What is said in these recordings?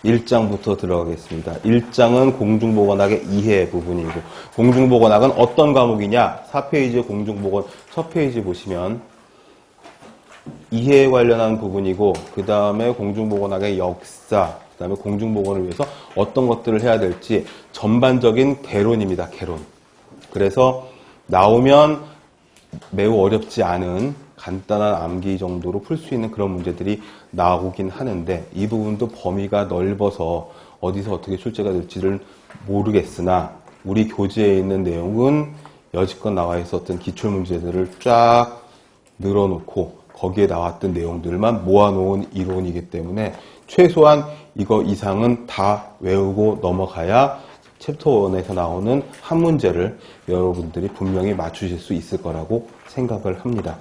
1장부터 들어가겠습니다. 1장은 공중보건학의 이해 부분이고, 공중보건학은 어떤 과목이냐? 4페이지 공중보건 첫 페이지 보시면 이해에 관련한 부분이고, 그 다음에 공중보건학의 역사, 그 다음에 공중보건을 위해서 어떤 것들을 해야 될지 전반적인 개론입니다. 개론. 그래서 나오면 매우 어렵지 않은 간단한 암기 정도로 풀 수 있는 그런 문제들이 나오긴 하는데, 이 부분도 범위가 넓어서 어디서 어떻게 출제가 될지를 모르겠으나, 우리 교재에 있는 내용은 여지껏 나와 있었던 기출문제들을 쫙 늘어놓고 거기에 나왔던 내용들만 모아놓은 이론이기 때문에 최소한 이거 이상은 다 외우고 넘어가야 챕터 1에서 나오는 한 문제를 여러분들이 분명히 맞추실 수 있을 거라고 생각을 합니다.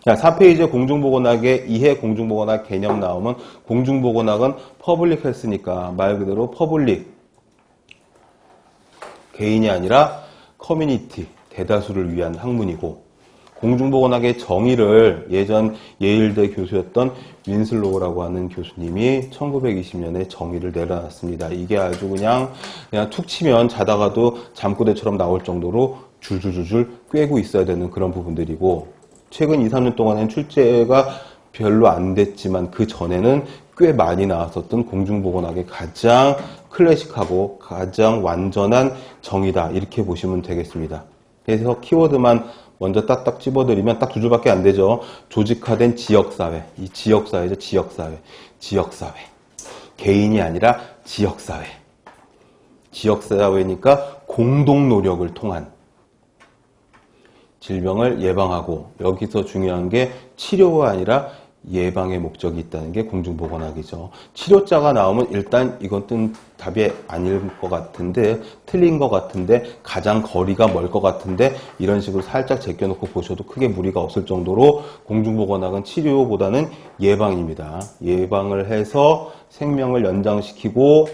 자, 4페이지에 공중보건학의 이해 공중보건학 개념 나오면, 공중보건학은 퍼블릭 헬스니까 말 그대로 퍼블릭, 개인이 아니라 커뮤니티, 대다수를 위한 학문이고, 공중보건학의 정의를 예전 예일대 교수였던 윈슬로우라고 하는 교수님이 1920년에 정의를 내려놨습니다. 이게 아주 그냥 툭 치면 자다가도 잠꼬대처럼 나올 정도로 줄줄줄줄 꿰고 있어야 되는 그런 부분들이고, 최근 2, 3년 동안엔 출제가 별로 안 됐지만 그 전에는 꽤 많이 나왔었던 공중보건학의 가장 클래식하고 가장 완전한 정의다, 이렇게 보시면 되겠습니다. 그래서 키워드만 먼저 딱딱 집어드리면 딱 두 줄밖에 안 되죠. 조직화된 지역사회. 이 지역사회죠. 지역사회. 지역사회. 개인이 아니라 지역사회. 지역사회니까 공동노력을 통한 질병을 예방하고, 여기서 중요한 게 치료가 아니라 예방의 목적이 있다는 게 공중보건학이죠. 치료자가 나오면 일단 이것은 답이 아닐 것 같은데, 틀린 것 같은데, 가장 거리가 멀 것 같은데, 이런 식으로 살짝 제껴놓고 보셔도 크게 무리가 없을 정도로 공중보건학은 치료보다는 예방입니다. 예방을 해서 생명을 연장시키고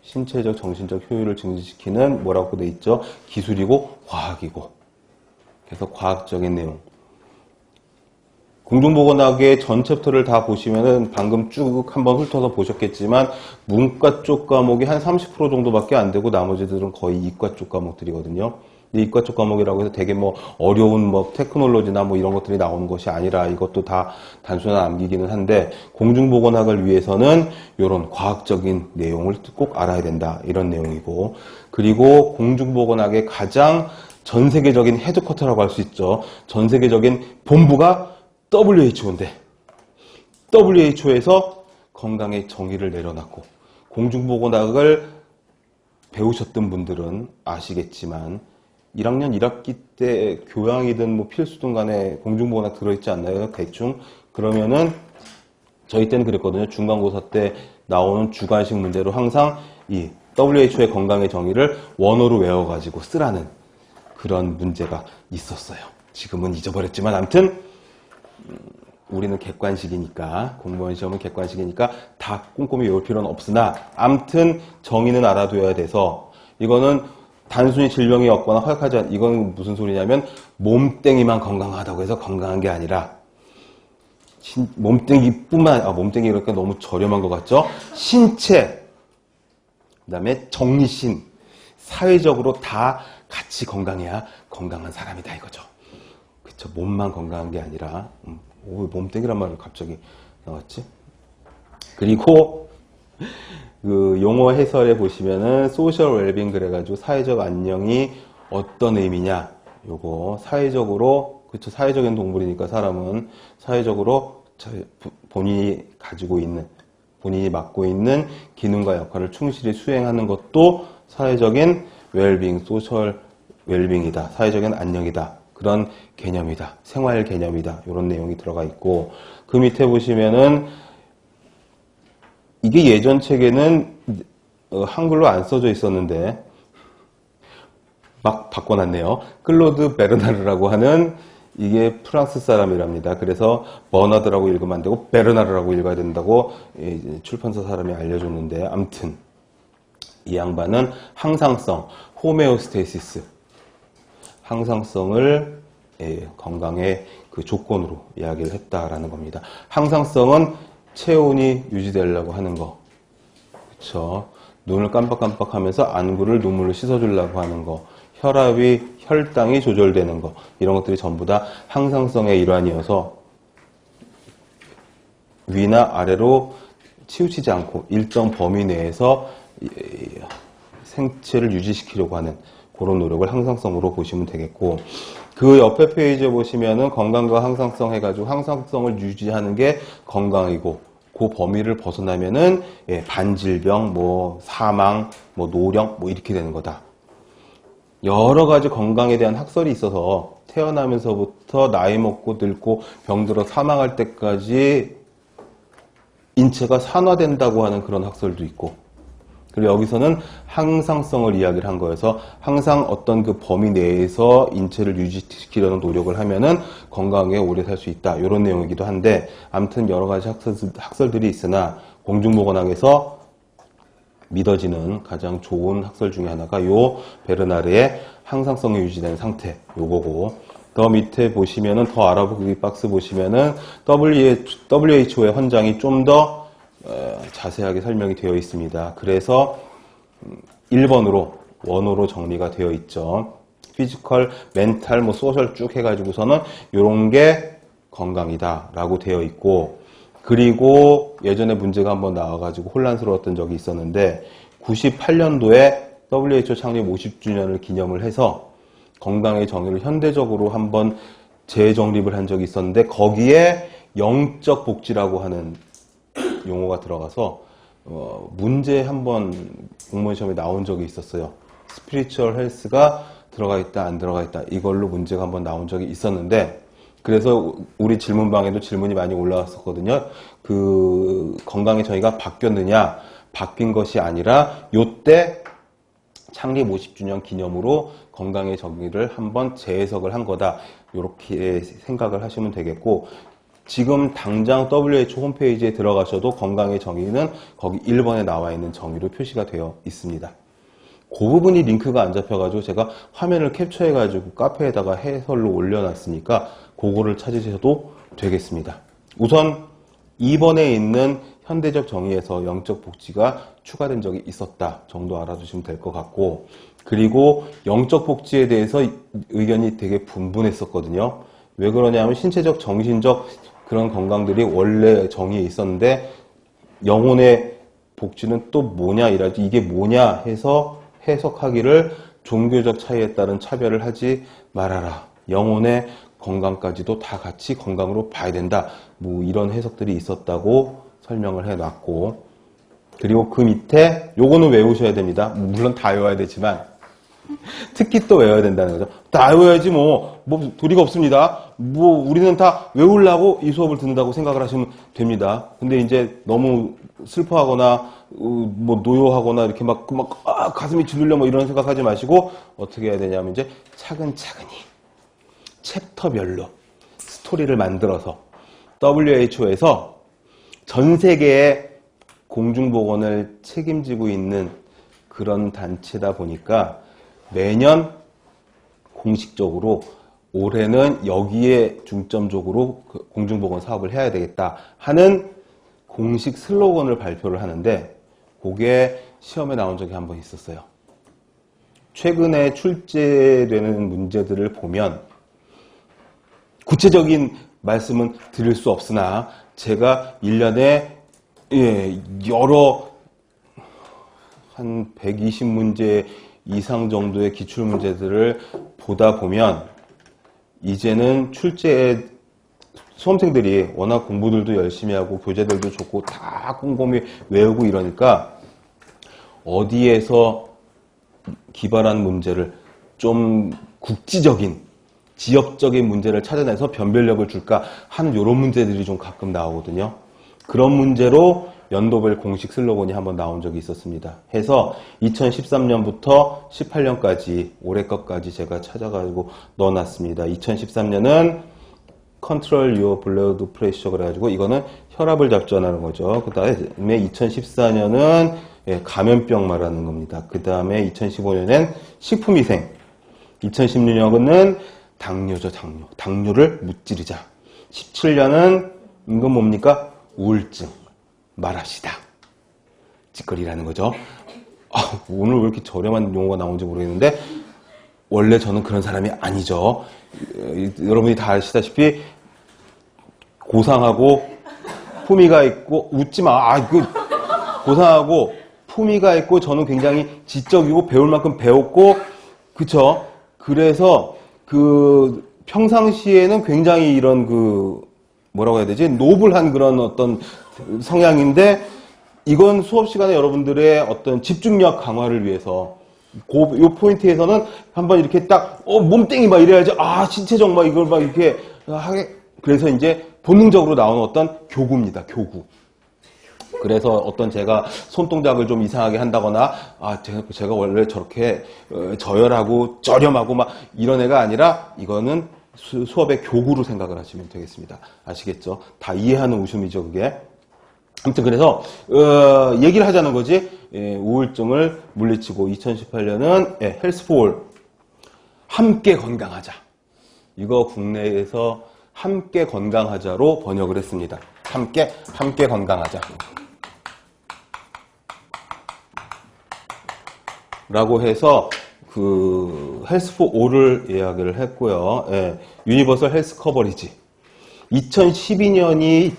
신체적, 정신적 효율을 증진시키는 뭐라고 돼 있죠? 기술이고 과학이고. 그래서 과학적인 내용. 공중보건학의 전 챕터를 다 보시면은 방금 쭉 한번 훑어서 보셨겠지만, 문과 쪽 과목이 한 30% 정도밖에 안 되고 나머지들은 거의 이과 쪽 과목들이거든요. 근데 이과 쪽 과목이라고 해서 되게 뭐 어려운 뭐 테크놀로지나 뭐 이런 것들이 나오는 것이 아니라, 이것도 다 단순한 암기기는 한데, 공중보건학을 위해서는 이런 과학적인 내용을 꼭 알아야 된다, 이런 내용이고, 그리고 공중보건학의 가장 전 세계적인 헤드쿼터라고 할 수 있죠. 전 세계적인 본부가 WHO인데, WHO에서 건강의 정의를 내려놨고, 공중보건학을 배우셨던 분들은 아시겠지만 1학년 1학기 때 교양이든 뭐 필수든 간에 공중보건학 들어있지 않나요? 대충. 그러면은 저희 때는 그랬거든요. 중간고사 때 나오는 주관식 문제로 항상 이 WHO의 건강의 정의를 원어로 외워가지고 쓰라는 그런 문제가 있었어요. 지금은 잊어버렸지만 아무튼 우리는 객관식이니까, 공무원 시험은 객관식이니까 다 꼼꼼히 외울 필요는 없으나 아무튼 정의는 알아둬야 돼서, 이거는 단순히 질병이 없거나 허약하지 않은, 이건 무슨 소리냐면 몸뚱이만 건강하다고 해서 건강한 게 아니라, 몸뚱이뿐만, 몸뚱이 그러니까 너무 저렴한 것 같죠? 신체, 그 다음에 정신, 사회적으로 다 같이 건강해야 건강한 사람이다, 이거죠. 그쵸? 몸만 건강한 게 아니라, 몸뚱이란 말을 갑자기 나왔지? 그리고 그 용어 해설에 보시면은 소셜 웰빙 그래가지고 사회적 안녕이 어떤 의미냐, 요거 사회적으로, 그쵸, 사회적인 동물이니까 사람은 사회적으로 본인이 가지고 있는, 본인이 맡고 있는 기능과 역할을 충실히 수행하는 것도 사회적인 웰빙, 소셜 웰빙이다, 사회적인 안녕이다, 그런 개념이다, 생활 개념이다, 이런 내용이 들어가 있고, 그 밑에 보시면은 이게 예전 책에는 한글로 안 써져 있었는데 막 바꿔놨네요. 클로드 베르나르라고 하는, 이게 프랑스 사람이랍니다. 그래서 버나드라고 읽으면 안 되고 베르나르라고 읽어야 된다고 출판사 사람이 알려줬는데, 암튼 이 양반은 항상성, 호메오스테시스, 항상성을 건강의 그 조건으로 이야기를 했다라는 겁니다. 항상성은 체온이 유지되려고 하는 거, 그렇죠. 눈을 깜빡깜빡하면서 안구를 눈물로 씻어주려고 하는 거, 혈당이 조절되는 거, 이런 것들이 전부 다 항상성의 일환이어서 위나 아래로 치우치지 않고 일정 범위 내에서 생체를 유지시키려고 하는 그런 노력을 항상성으로 보시면 되겠고, 그 옆에 페이지에 보시면은 건강과 항상성 해가지고 항상성을 유지하는 게 건강이고, 그 범위를 벗어나면은 반질병, 뭐 사망, 뭐 노령, 뭐 이렇게 되는 거다. 여러 가지 건강에 대한 학설이 있어서 태어나면서부터 나이 먹고 늙고 병들어 사망할 때까지 인체가 산화된다고 하는 그런 학설도 있고, 그리고 여기서는 항상성을 이야기를 한 거여서 항상 어떤 그 범위 내에서 인체를 유지시키려는 노력을 하면은 건강하게 오래 살 수 있다, 이런 내용이기도 한데, 아무튼 여러 가지 학설들이 있으나 공중보건학에서 믿어지는 가장 좋은 학설 중에 하나가 요 베르나르의 항상성이 유지된 상태, 요거고, 더 밑에 보시면은 더 알아보기 박스 보시면은 WHO의 헌장이 좀 더 자세하게 설명이 되어 있습니다. 그래서 1번으로 원어로 정리가 되어 있죠. 피지컬, 멘탈, 뭐 소셜 쭉 해가지고서는 요런 게 건강이다 라고 되어 있고, 그리고 예전에 문제가 한번 나와가지고 혼란스러웠던 적이 있었는데, 98년도에 WHO 창립 50주년을 기념을 해서 건강의 정의를 현대적으로 한번 재정립을 한 적이 있었는데, 거기에 영적 복지라고 하는 용어가 들어가서 문제 한번 공무원 시험에 나온 적이 있었어요. 스피리추얼 헬스가 들어가 있다 안 들어가 있다, 이걸로 문제가 한번 나온 적이 있었는데, 그래서 우리 질문방에도 질문이 많이 올라왔었거든요. 그 건강의 정의가 바뀌었느냐, 바뀐 것이 아니라 요때 창립 50주년 기념으로 건강의 정의를 한번 재해석을 한 거다, 이렇게 생각을 하시면 되겠고, 지금 당장 WHO 홈페이지에 들어가셔도 건강의 정의는 거기 1번에 나와 있는 정의로 표시가 되어 있습니다. 그 부분이 링크가 안 잡혀가지고 제가 화면을 캡처해가지고 카페에다가 해설로 올려놨으니까 그거를 찾으셔도 되겠습니다. 우선 2번에 있는 현대적 정의에서 영적 복지가 추가된 적이 있었다 정도 알아두시면 될 것 같고, 그리고 영적 복지에 대해서 의견이 되게 분분했었거든요. 왜 그러냐면 신체적, 정신적 그런 건강들이 원래 정의에 있었는데, 영혼의 복지는 또 뭐냐 이라지, 이게 뭐냐 해서 해석하기를 종교적 차이에 따른 차별을 하지 말아라, 영혼의 건강까지도 다 같이 건강으로 봐야 된다, 뭐 이런 해석들이 있었다고 설명을 해놨고, 그리고 그 밑에 요거는 외우셔야 됩니다. 물론 다 외워야 되지만 특히 또 외워야 된다는 거죠. 다 외워야지 뭐 도리가 없습니다. 뭐 우리는 다 외우려고 이 수업을 듣는다고 생각을 하시면 됩니다. 근데 이제 너무 슬퍼하거나 뭐 노여하거나 이렇게 막 가슴이 짓눌려 뭐 이런 생각하지 마시고, 어떻게 해야 되냐면 이제 차근차근히 챕터별로 스토리를 만들어서, WHO에서 전 세계의 공중보건을 책임지고 있는 그런 단체다 보니까 매년 공식적으로 올해는 여기에 중점적으로 공중보건 사업을 해야 되겠다 하는 공식 슬로건을 발표를 하는데, 그게 시험에 나온 적이 한 번 있었어요. 최근에 출제되는 문제들을 보면 구체적인 말씀은 드릴 수 없으나, 제가 1년에 여러 한 120문제 이상 정도의 기출문제들을 보다 보면 이제는 출제에 수험생들이 워낙 공부들도 열심히 하고 교재들도 좋고 다 꼼꼼히 외우고 이러니까 어디에서 기발한 문제를 좀 국지적인 지역적인 문제를 찾아내서 변별력을 줄까 하는 이런 문제들이 좀 가끔 나오거든요. 그런 문제로 연도별 공식 슬로건이 한번 나온 적이 있었습니다. 해서 2013년부터 18년까지 올해 것까지 제가 찾아가지고 넣어놨습니다. 2013년은 Control Your Blood Pressure 그래가지고 이거는 혈압을 잡전하는 거죠. 그 다음에 2014년은 감염병 말하는 겁니다. 그 다음에 2015년엔 식품위생, 2016년은 당뇨죠, 당뇨. 당뇨를 무찌르자. 17년은 이건 뭡니까? 우울증 말합시다. 찍찍거리라는 거죠. 오늘 왜 이렇게 저렴한 용어가 나온지 모르겠는데 원래 저는 그런 사람이 아니죠. 여러분이 다 아시다시피 고상하고 품위가 있고 웃지 마. 고상하고 품위가 있고 저는 굉장히 지적이고 배울 만큼 배웠고 그쵸? 그래서 평상시에는 굉장히 이런 뭐라고 해야 되지? 노블한 그런 어떤 성향인데 이건 수업 시간에 여러분들의 어떤 집중력 강화를 위해서 요 포인트에서는 한번 이렇게 딱 몸땡이 막 이래야지 신체적 막 이걸 막 이렇게 하게 그래서 이제 본능적으로 나오는 어떤 교구입니다. 교구. 그래서 어떤 제가 손동작을 좀 이상하게 한다거나 제가 원래 저렇게 저열하고 저렴하고 막 이런 애가 아니라 이거는 수업의 교구로 생각을 하시면 되겠습니다. 아시겠죠? 다 이해하는 웃음이죠, 그게. 아무튼 그래서 얘기를 하자는 거지. 우울증을 물리치고 2018년은 헬스포올 함께 건강하자. 이거 국내에서 함께 건강하자로 번역을 했습니다. 함께 건강하자. 라고 해서 헬스포올을 예약을 했고요. 유니버설 헬스 커버리지. 2012년이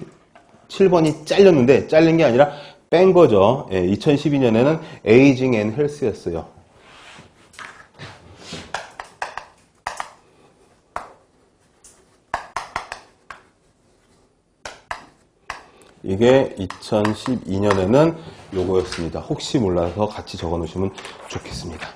7번이 잘렸는데 잘린 게 아니라 뺀 거죠. 2012년에는 에이징 앤 헬스였어요. 이게 2012년에는 요거였습니다. 혹시 몰라서 같이 적어 놓으시면 좋겠습니다.